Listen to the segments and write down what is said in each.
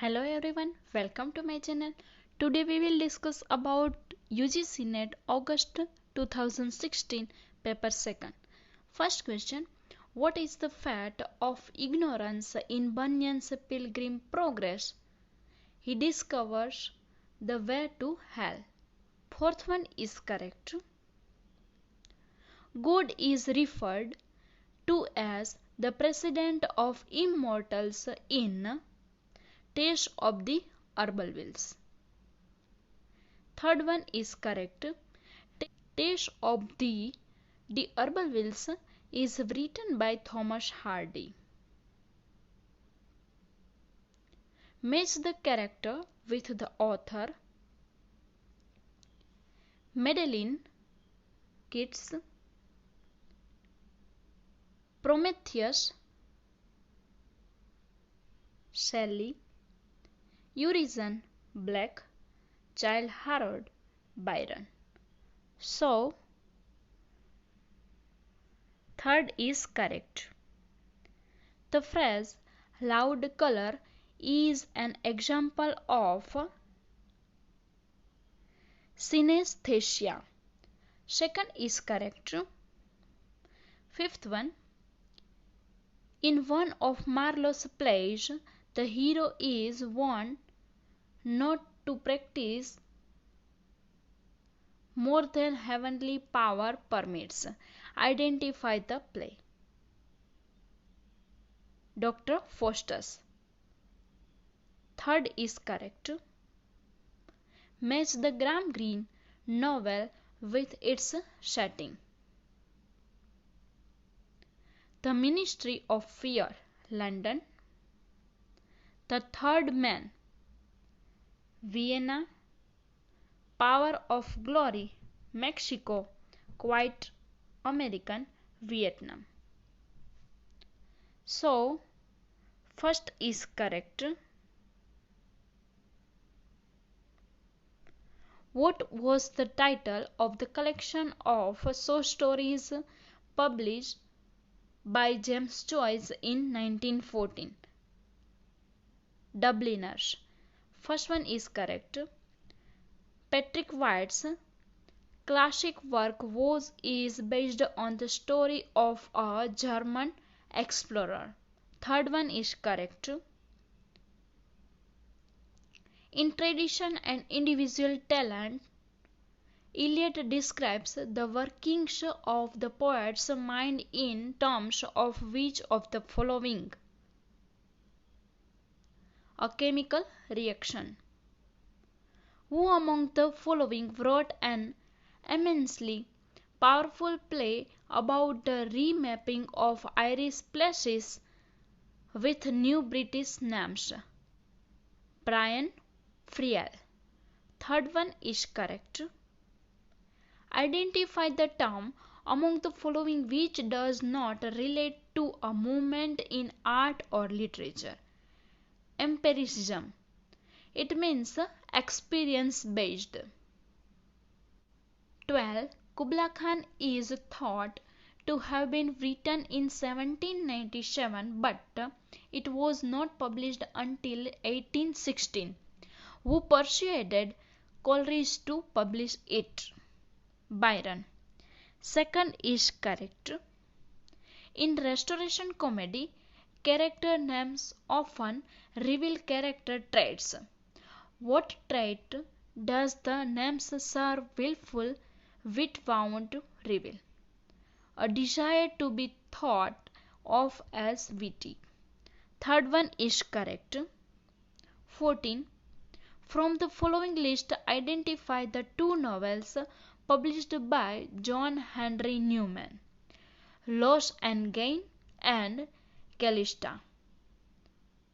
Hello everyone, welcome to my channel. Today we will discuss about UGC NET August 2016 paper 2nd. First question, what is the fate of ignorance in Bunyan's Pilgrim Progress? He discovers the way to hell. Fourth one is correct. God is referred to as the president of immortals in Tales of the Urbalwills. Third one is correct. Tales of the Urbalwills is written by Thomas Hardy. Match the character with the author. Madeline Keats, Prometheus, Shelley, Urizen Black, Childe Harold, Byron. So, third is correct. The phrase loud color is an example of synesthesia. Second is correct. Fifth one, in one of Marlowe's plays, the hero is warned not to practice more than heavenly power permits. Identify the play. Dr. Faustus. Third is correct. Match the Graham Greene novel with its setting. The Ministry of Fear, London. The Third Man, Vienna. Power of Glory, Mexico. Quite American, Vietnam. So, first is correct. What was the title of the collection of short stories published by James Joyce in 1914? Dubliners. First one is correct. Patrick White's classic work is based on the story of a German explorer. Third one is correct. In tradition and individual talent, Eliot describes the workings of the poet's mind in terms of which of the following? A chemical reaction. Who among the following wrote an immensely powerful play about the remapping of Irish places with new British names? Brian Friel. Third one is correct. Identify the term among the following which does not relate to a movement in art or literature. Empiricism. It means experience based. 12. Kubla Khan is thought to have been written in 1797 but it was not published until 1816. Who persuaded Coleridge to publish it? Byron. Second is correct. In Restoration comedy, character names often reveal character traits. What trait does the name Sir Wilful Witwoud reveal? A desire to be thought of as witty. Third one is correct. 14. From the following list, identify the two novels published by John Henry Newman. Loss and Gain and Callista.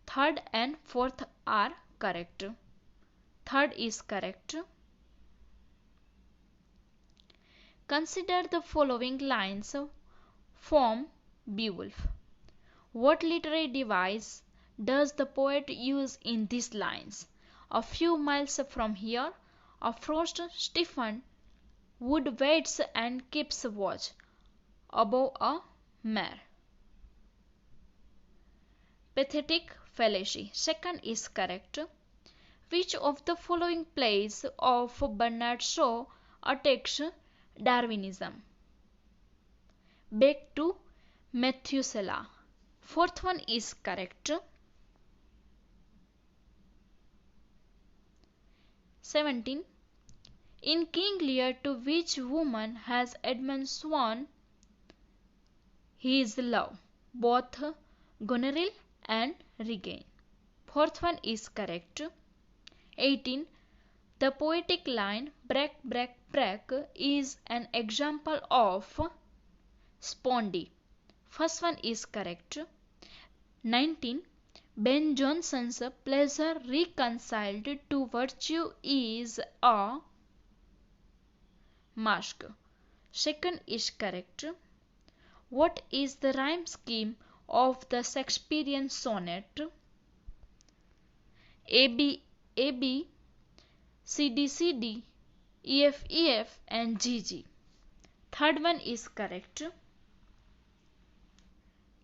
Third and fourth are correct. Third is correct. Consider the following lines from Beowulf. What literary device does the poet use in these lines? A few miles from here, a frost stiffened wood waits and keeps watch above a mare. Pathetic fallacy. Second is correct. Which of the following plays of Bernard Shaw attacks Darwinism? Back to Methuselah. Fourth one is correct. 17. In King Lear, to which woman has Edmund sworn his love? Both Goneril and Regan. Fourth one is correct. 18. The poetic line "break, break, break" is an example of spondy. First one is correct. 19. Ben Jonson's pleasure reconciled to virtue is a mask. Second is correct. What is the rhyme scheme of the Shakespearean sonnet? AB, AB, CD, CD, EF, EF, and GG. Third one is correct.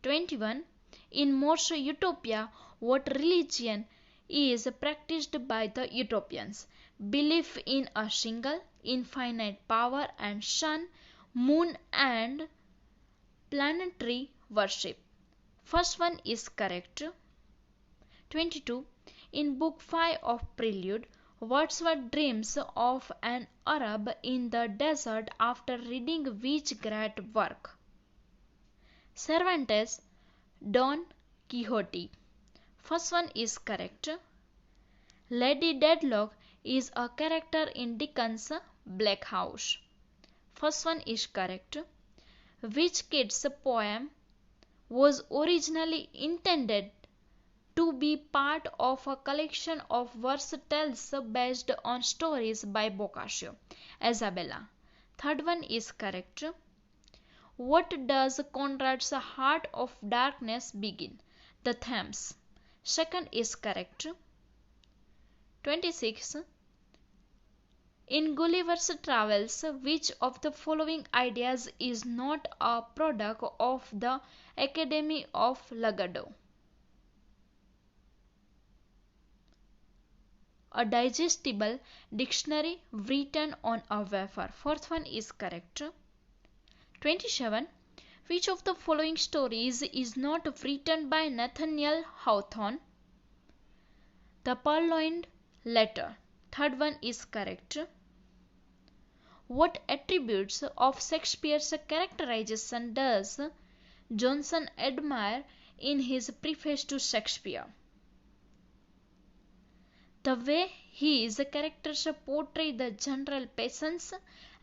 21. In Morse Utopia, what religion is practiced by the utopians? Belief in a single, infinite power and sun, moon, and planetary worship. First one is correct. 22. In Book 5 of Prelude, Wordsworth dreams of an Arab in the desert after reading which great work? Cervantes' Don Quixote. First one is correct. Lady Dedlock is a character in Dickens' Bleak House. First one is correct. Which kids' poem was originally intended to be part of a collection of verse tales based on stories by Boccaccio? Isabella. Third one is correct. What does Conrad's Heart of Darkness begin? The Thames. Second is correct. 26. In Gulliver's Travels, which of the following ideas is not a product of the Academy of Lagado? A digestible dictionary written on a wafer. Fourth one is correct. 27. Which of the following stories is not written by Nathaniel Hawthorne? The Purloined Letter. Third one is correct. What attributes of Shakespeare's characterization does Johnson admire in his preface to Shakespeare? The way his characters portray the general passions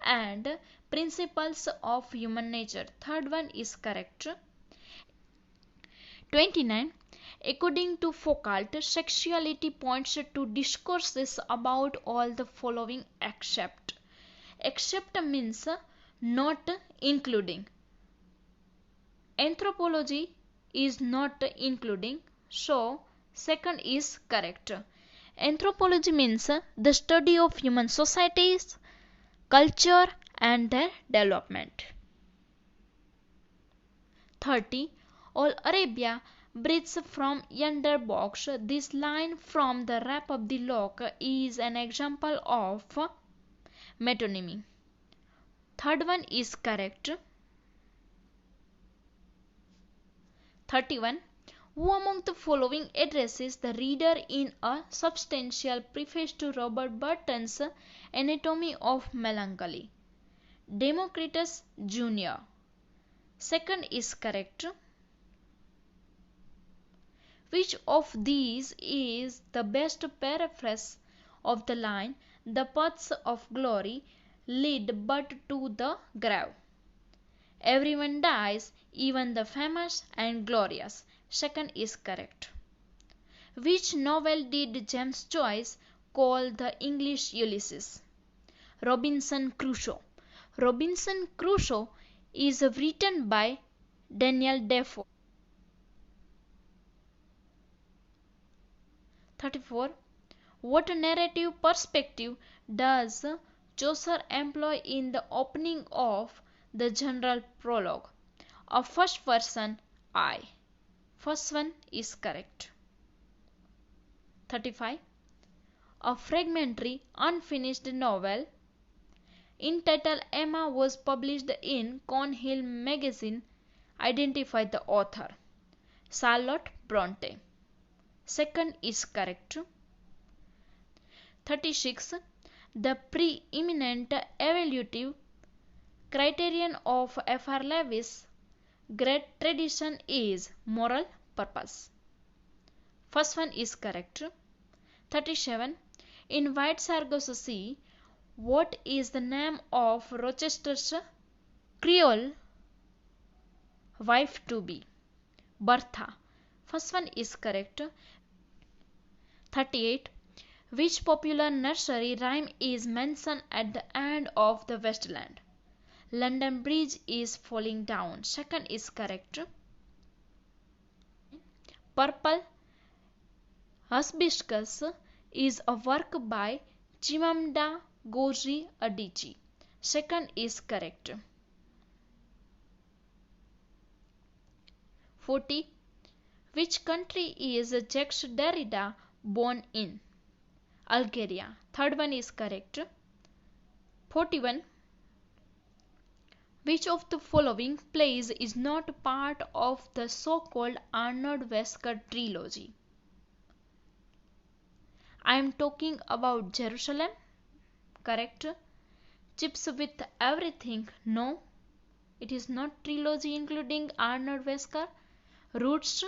and principles of human nature. Third one is correct. 29. According to Foucault, sexuality points to discourses about all the following except. Except means not including. Anthropology is not including, so second is correct. Anthropology means the study of human societies, culture, and their development. 30. All Arabia breathes from yonder box. This line from the Rap of the Lock is an example of metonymy. Third one is correct. 31. Who among the following addresses the reader in a substantial preface to Robert Burton's Anatomy of Melancholy? Democritus Jr. Second is correct. Which of these is the best paraphrase of the line, "The paths of glory lead but to the grave"? Everyone dies, even the famous and glorious. Second is correct. Which novel did James Joyce call the English Ulysses? Robinson Crusoe. Robinson Crusoe is written by Daniel Defoe. 34. What narrative perspective does Chaucer employ in the opening of the general prologue? A first person I. First one is correct. 35. A fragmentary, unfinished novel entitled Emma was published in Cornhill magazine. Identify the author. Charlotte Bronte. Second is correct. 36. The preeminent evaluative criterion of F.R. Leavis' great tradition is moral purpose. First one is correct. 37. In White Sargasso Sea, what is the name of Rochester's Creole wife-to-be? Bertha. First one is correct. 38. Which popular nursery rhyme is mentioned at the end of the Westland? London Bridge is falling down. Second is correct. Purple Hibiscus is a work by Chimamanda Ngozi Adichie. Second is correct. 40. Which country is Jacques Derrida born in? Algeria. Third one is correct. 41. Which of the following plays is not part of the so-called Arnold Wesker trilogy? I am talking about Jerusalem. Correct. Chips with Everything. No. It is not trilogy including Arnold Wesker, Roots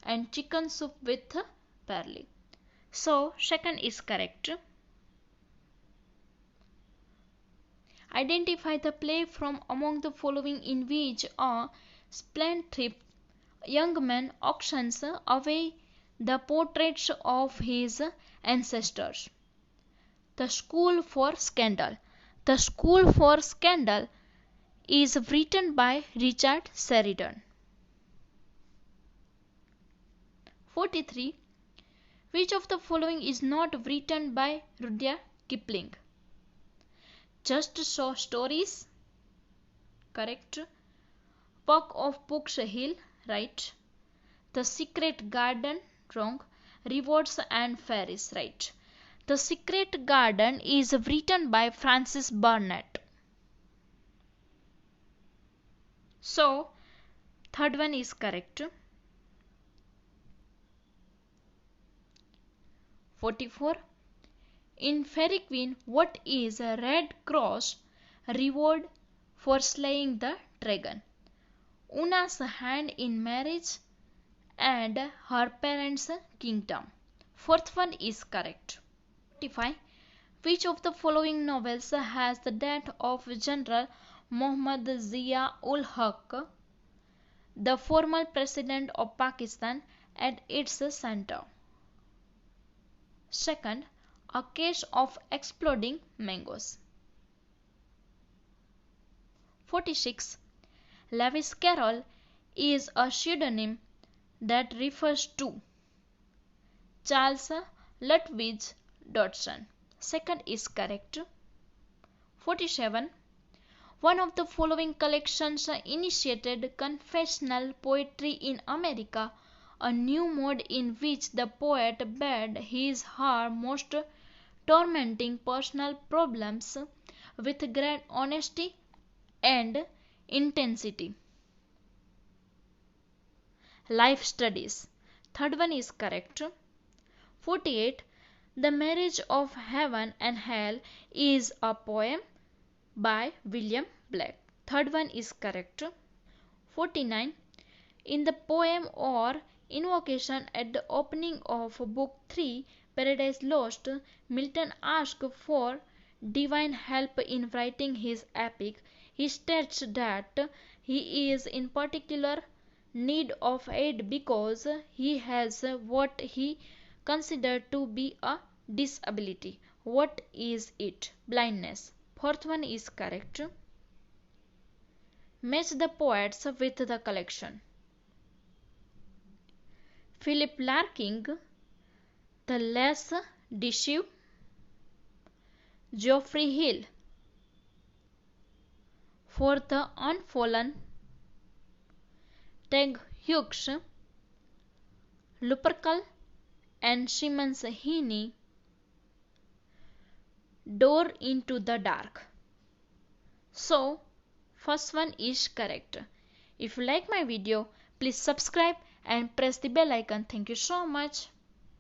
and Chicken Soup with Pearlie. So, second is correct. Identify the play from among the following in which a spendthrift young man auctions away the portraits of his ancestors. The School for Scandal. The School for Scandal is written by Richard Sheridan. 43. Which of the following is not written by Rudyard Kipling? Just So Stories. Correct. Puck of Pook's Hill. Right. The Secret Garden. Wrong. Rewards and Fairies. Right. The Secret Garden is written by Francis Burnett. So, third one is correct. 44. In Fairy Queen, what is a Red Cross reward for slaying the dragon? Una's hand in marriage and her parents' kingdom. Fourth one is correct. 45. Which of the following novels has the death of General Muhammad Zia-ul-Haq, the former president of Pakistan, at its center? Second, A Case of Exploding Mangoes. 46. Lewis Carroll is a pseudonym that refers to Charles Lutwidge Dodson. Second is correct. 47. One of the following collections initiated confessional poetry in America, a new mode in which the poet bared his/her most tormenting personal problems with great honesty and intensity. Life Studies. Third one is correct. 48. The Marriage of Heaven and Hell is a poem by William Blake. Third one is correct. 49. In the poem or invocation at the opening of Book 3, Paradise Lost, Milton asks for divine help in writing his epic. He states that he is in particular need of aid because he has what he considers to be a disability. What is it? Blindness. Fourth one is correct. Match the poets with the collection. Philip Larkin, The Less Deceived. Geoffrey Hill, For the Unfallen. Ted Hughes, Lupercal and Shimons Heaney, Door into the Dark. So, first one is correct. If you like my video, please subscribe and press the bell icon. Thank you so much.